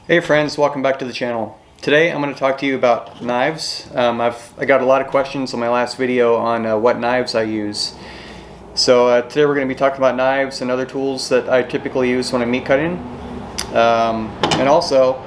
Hey friends, welcome back to the channel. Today I'm going to talk to you about knives. I got a lot of questions on my last video on what knives I use. So today we're going to be talking about knives and other tools that I typically use when I'm meat cutting. And also,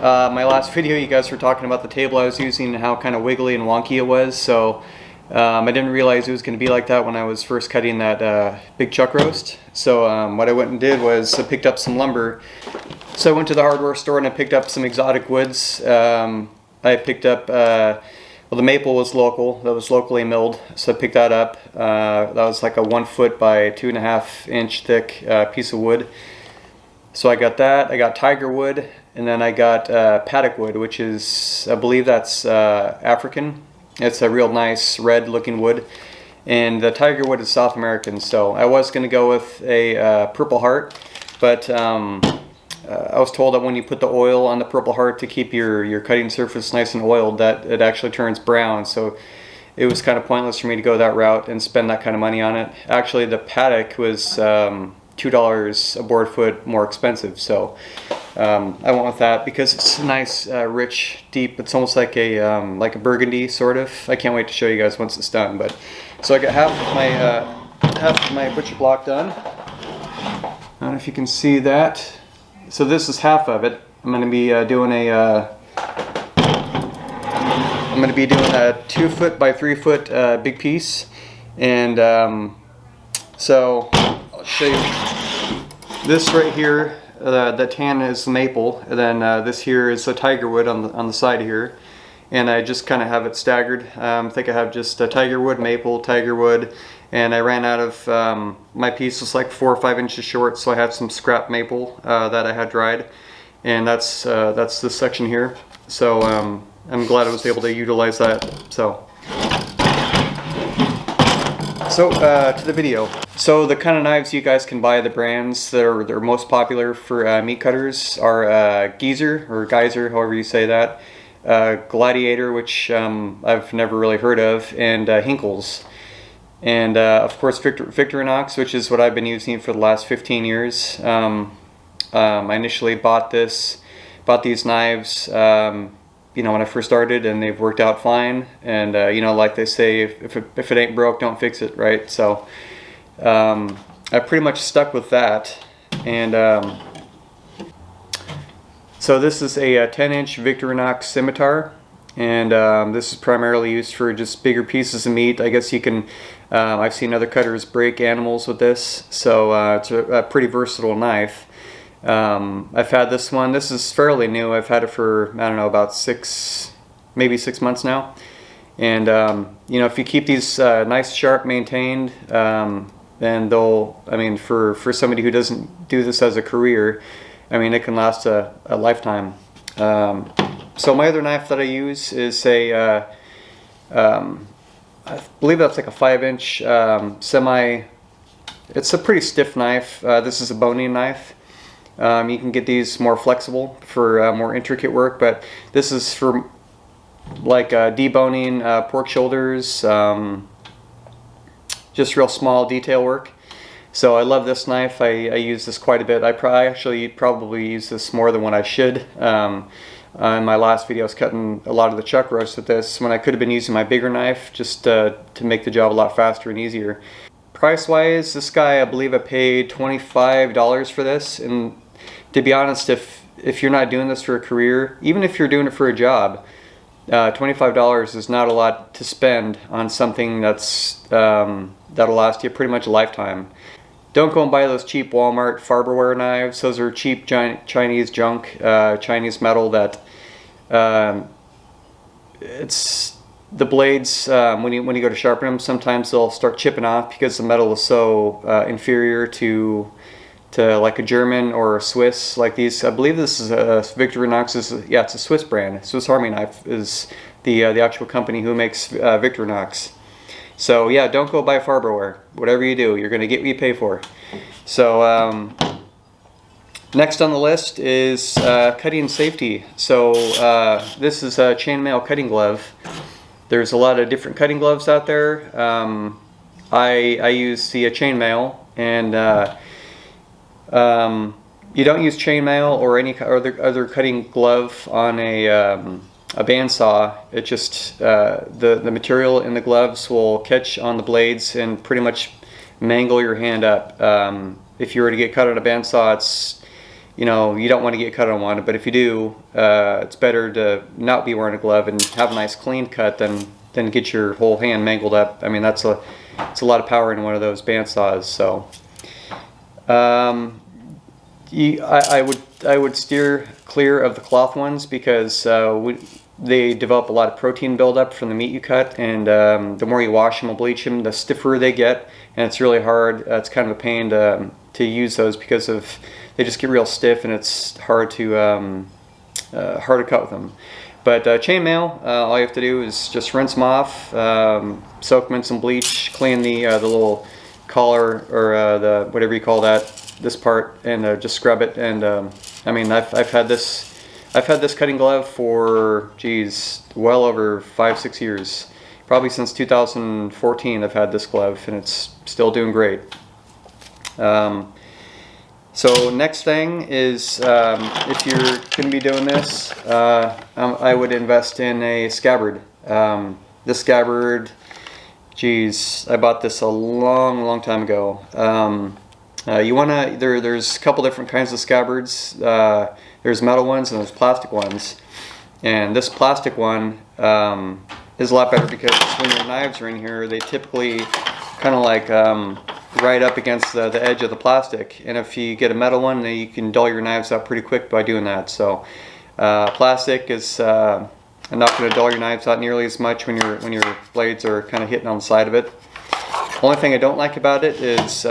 my last video you guys were talking about the table I was using and how kind of wiggly and wonky it was. So I didn't realize it was going to be like that when I was first cutting that big chuck roast. So what I went and did was I picked up some lumber. So I went to the hardware store and I picked up some exotic woods. I picked up, well, the maple was local, that was locally milled, so I picked that up. That was like a 1 foot by 2.5 inch thick piece of wood. So I got that, I got tiger wood, and then I got paddock wood, which is, I believe that's African. It's a real nice red looking wood. And the tiger wood is South American, so I was going to go with a Purple Heart, but I was told that when you put the oil on the Purple Heart to keep your cutting surface nice and oiled, that it actually turns brown. So it was kind of pointless for me to go that route and spend that kind of money on it. Actually, the paddock was $2 a board foot more expensive. So I went with that because it's nice, rich, deep. It's almost like a burgundy sort of. I can't wait to show you guys once it's done. But so I got half of my butcher block done. I don't know if you can see that. So this is half of it. I'm going to be doing a 2 foot by 3 foot big piece, and so I'll show you this right here. The tan is maple, and then this here is the tiger wood on the side here, and I just kind of have it staggered. I think I have just tiger wood, maple, tiger wood. And I ran out of, my piece was like 4 or 5 inches short, so I had some scrap maple that I had dried, and that's this section here. So I'm glad I was able to utilize that. So to the video. So the kind of knives you guys can buy, the brands that are most popular for meat cutters are Geyser, however you say that, Gladiator, which I've never really heard of, and Hinkles. And of course Victorinox, which is what I've been using for the last 15 years. I initially bought these knives, you know, when I first started, and they've worked out fine. And you know, like they say, if it ain't broke, don't fix it, right? So I pretty much stuck with that. And so this is a 10-inch Victorinox Scimitar. And this is primarily used for just bigger pieces of meat. I guess you can, I've seen other cutters break animals with this, so it's a pretty versatile knife. I've had this one. This is fairly new. I've had it for, I don't know, about maybe 6 months now. And you know, if you keep these nice, sharp, maintained, then they'll, I mean, for somebody who doesn't do this as a career, I mean, it can last a lifetime. So my other knife that I use is a, I believe that's like a 5-inch it's a pretty stiff knife. This is a boning knife. You can get these more flexible for more intricate work, but this is for like deboning pork shoulders, just real small detail work. So I love this knife. I use this quite a bit. I actually probably use this more than what I should. In my last video I was cutting a lot of the chuck roast with this when I could have been using my bigger knife just to make the job a lot faster and easier. Price wise, this guy, I believe I paid $25 for this, and to be honest, if you're not doing this for a career, even if you're doing it for a job, $25 is not a lot to spend on something that'll last you pretty much a lifetime. Don't go and buy those cheap Walmart Farberware knives. Those are cheap Chinese junk, Chinese metal that it's the blades, when you go to sharpen them, sometimes they'll start chipping off because the metal is so inferior to like a German or a Swiss like these. I believe this is a Victorinox. Yeah, it's a Swiss brand. Swiss Army Knife is the actual company who makes Victorinox. So yeah, don't go buy Farberware. Whatever you do, you're going to get what you pay for. So next on the list is cutting safety. So this is a chainmail cutting glove. There's a lot of different cutting gloves out there. I use the chainmail, and you don't use chainmail or any other cutting glove on a bandsaw. It just the material in the gloves will catch on the blades and pretty much mangle your hand up. If you were to get cut on a bandsaw, it's, you know, you don't want to get cut on one, but if you do, it's better to not be wearing a glove and have a nice clean cut than get your whole hand mangled up. I mean, it's a lot of power in one of those bandsaws. So I would steer clear of the cloth ones because they develop a lot of protein buildup from the meat you cut, and the more you wash them and bleach them, the stiffer they get, and it's really hard. It's kind of a pain to use those because they just get real stiff, and it's hard to cut with them. But chainmail, all you have to do is just rinse them off, soak them in some bleach, clean the little collar or the whatever you call that, this part, and just scrub it. And I mean, I've had this cutting glove for, geez, well over 5-6 years. Probably since 2014 I've had this glove, and it's still doing great. So next thing is, if you're going to be doing this, I would invest in a Scabbard. This Scabbard, geez, I bought this a long time ago. You want to, there's a couple different kinds of Scabbards. There's metal ones and there's plastic ones. And this plastic one is a lot better because when your knives are in here, they typically kind of like right up against the edge of the plastic. And if you get a metal one, then you can dull your knives out pretty quick by doing that. So plastic is not going to dull your knives out nearly as much when your blades are kind of hitting on the side of it. Only thing I don't like about it is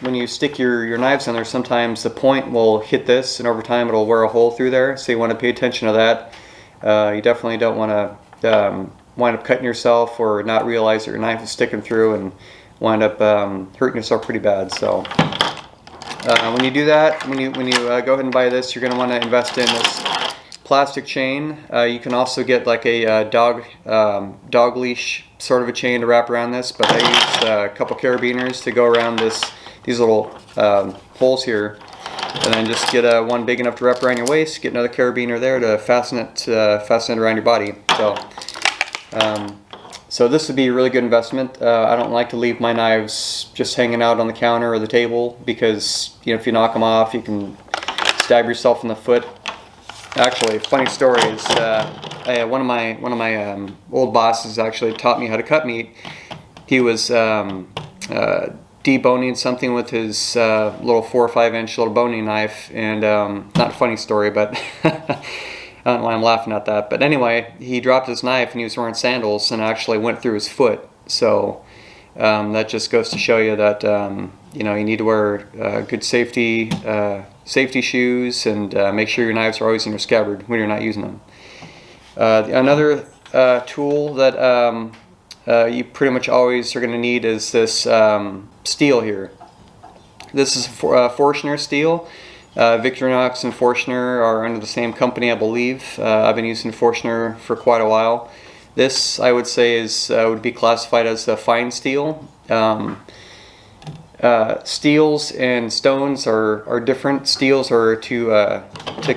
when you stick your knives in there, sometimes the point will hit this, and over time it'll wear a hole through there. So you want to pay attention to that. You definitely don't want to wind up cutting yourself or not realize that your knife is sticking through and wind up hurting yourself pretty bad. So when you do that, when you go ahead and buy this, you're going to want to invest in this plastic chain. You can also get like a dog leash sort of a chain to wrap around this, but I used a couple carabiners to go around these little holes here, and then just get one big enough to wrap around your waist, get another carabiner there to fasten it around your body. So this would be a really good investment. I don't like to leave my knives just hanging out on the counter or the table because, you know, if you knock them off, you can stab yourself in the foot. Actually, funny story is one of my old bosses actually taught me how to cut meat. He was deboning something with his little 4 or 5 inch little boning knife, and not a funny story, but I don't know why I'm laughing at that. But anyway, he dropped his knife and he was wearing sandals and actually went through his foot. So that just goes to show you that you know, you need to wear good safety shoes, and make sure your knives are always in your scabbard when you're not using them. Another tool that you pretty much always are going to need is this steel here. This is Forstner steel. Victorinox and Forstner are under the same company, I believe. I've been using Forstner for quite a while. This, I would say, would be classified as a fine steel. Steels and stones are different. Steels are to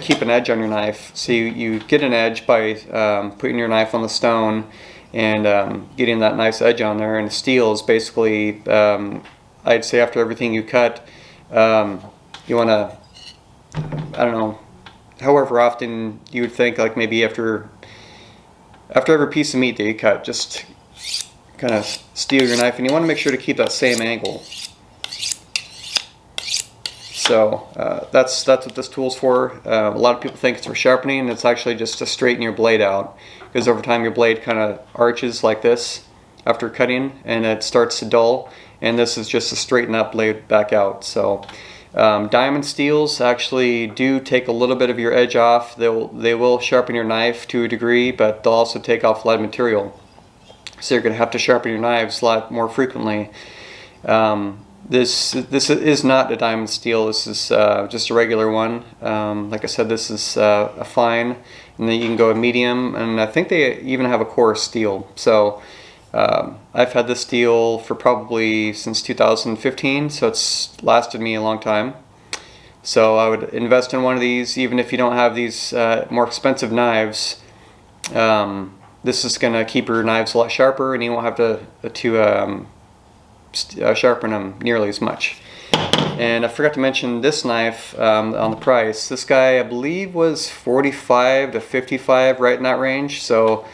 keep an edge on your knife. So you get an edge by putting your knife on the stone and getting that nice edge on there. And steel is basically, I'd say, after everything you cut, you want to, I don't know, however often you would think, like maybe after every piece of meat that you cut, just kind of steel your knife, and you want to make sure to keep that same angle. So that's what this tool's for. A lot of people think it's for sharpening, and it's actually just to straighten your blade out, because over time your blade kind of arches like this after cutting, and it starts to dull, and this is just to straighten that blade back out. So diamond steels actually do take a little bit of your edge off. They will sharpen your knife to a degree, but they'll also take off a lot of material. So you're going to have to sharpen your knives a lot more frequently. This is not a diamond steel. This is just a regular one. Like I said, this is a fine, and then you can go a medium, and I think they even have a coarse steel. So I've had this steel for probably since 2015, so it's lasted me a long time. So I would invest in one of these, even if you don't have these more expensive knives. This is going to keep your knives a lot sharper, and you won't have to sharpen them nearly as much. And I forgot to mention this knife on the price. This guy, I believe, was $45 to $55, right in that range. So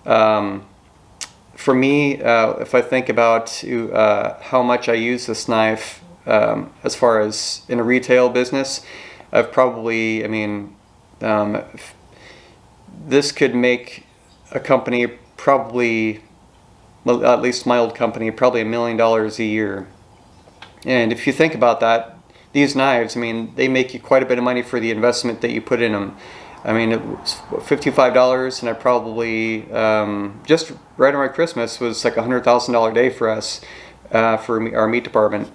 for me, if I think about how much I use this knife as far as in a retail business, I've probably, this could make a company probably, well, at least my old company, probably $1 million a year. And if you think about that, these knives, they make you quite a bit of money for the investment that you put in them. It was $55, and I probably, just right around Christmas, was like $100,000 day for us, for our meat department.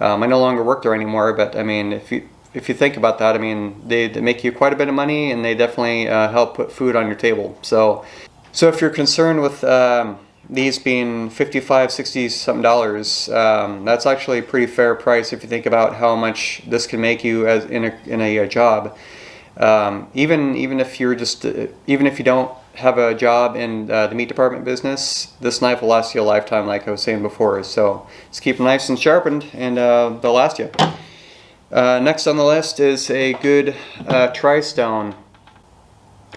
I no longer work there anymore, but if you think about that, they make you quite a bit of money, and they definitely help put food on your table. So if you're concerned with these being $55, $60 something dollars, that's actually a pretty fair price if you think about how much this can make you as in a job. Even if you're just even if you don't have a job in the meat department business, this knife will last you a lifetime, like I was saying before. So just keep them nice and sharpened, and they'll last you. Next on the list is a good tri-stone.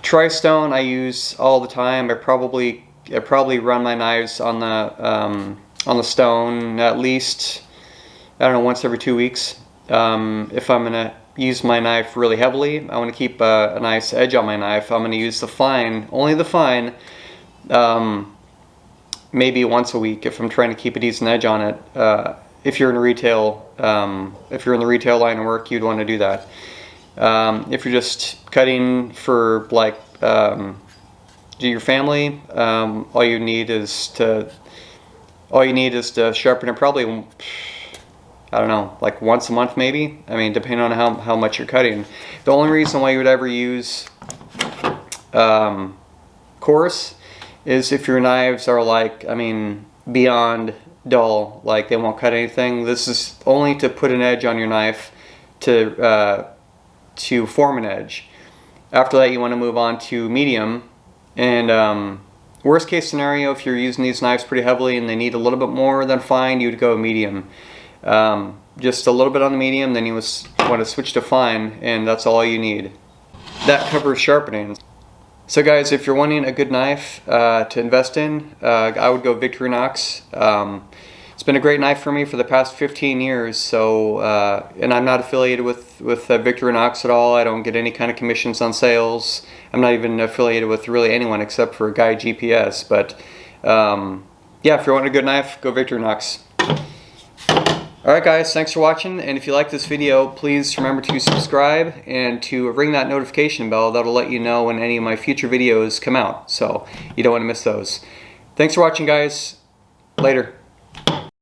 Tri-stone I use all the time. I probably run my knives on the stone at least, I don't know, once every 2 weeks. If I'm gonna use my knife really heavily, I want to keep a nice edge on my knife, I'm going to use the fine, only the fine, maybe once a week if I'm trying to keep a decent edge on it. If you're in retail, if you're in the retail line of work, you'd want to do that. If you're just cutting for like your family, all you need is to sharpen it probably, I don't know, like once a month maybe. Depending on how much you're cutting. The only reason why you would ever use coarse is if your knives are like, beyond dull, like they won't cut anything. This is only to put an edge on your knife to form an edge. After that, you want to move on to medium. And worst case scenario, if you're using these knives pretty heavily and they need a little bit more than fine, you'd go medium. Just a little bit on the medium, then you want to switch to fine, and that's all you need. That covers sharpening. So guys, if you're wanting a good knife to invest in, I would go Victorinox. It's been a great knife for me for the past 15 years, so, and I'm not affiliated with Victorinox at all. I don't get any kind of commissions on sales. I'm not even affiliated with really anyone except for Guy GPS, but yeah, if you want a good knife, go Victorinox. Alright guys, thanks for watching, and if you like this video, please remember to subscribe and to ring that notification bell. That'll let you know when any of my future videos come out, so you don't want to miss those. Thanks for watching guys. Later.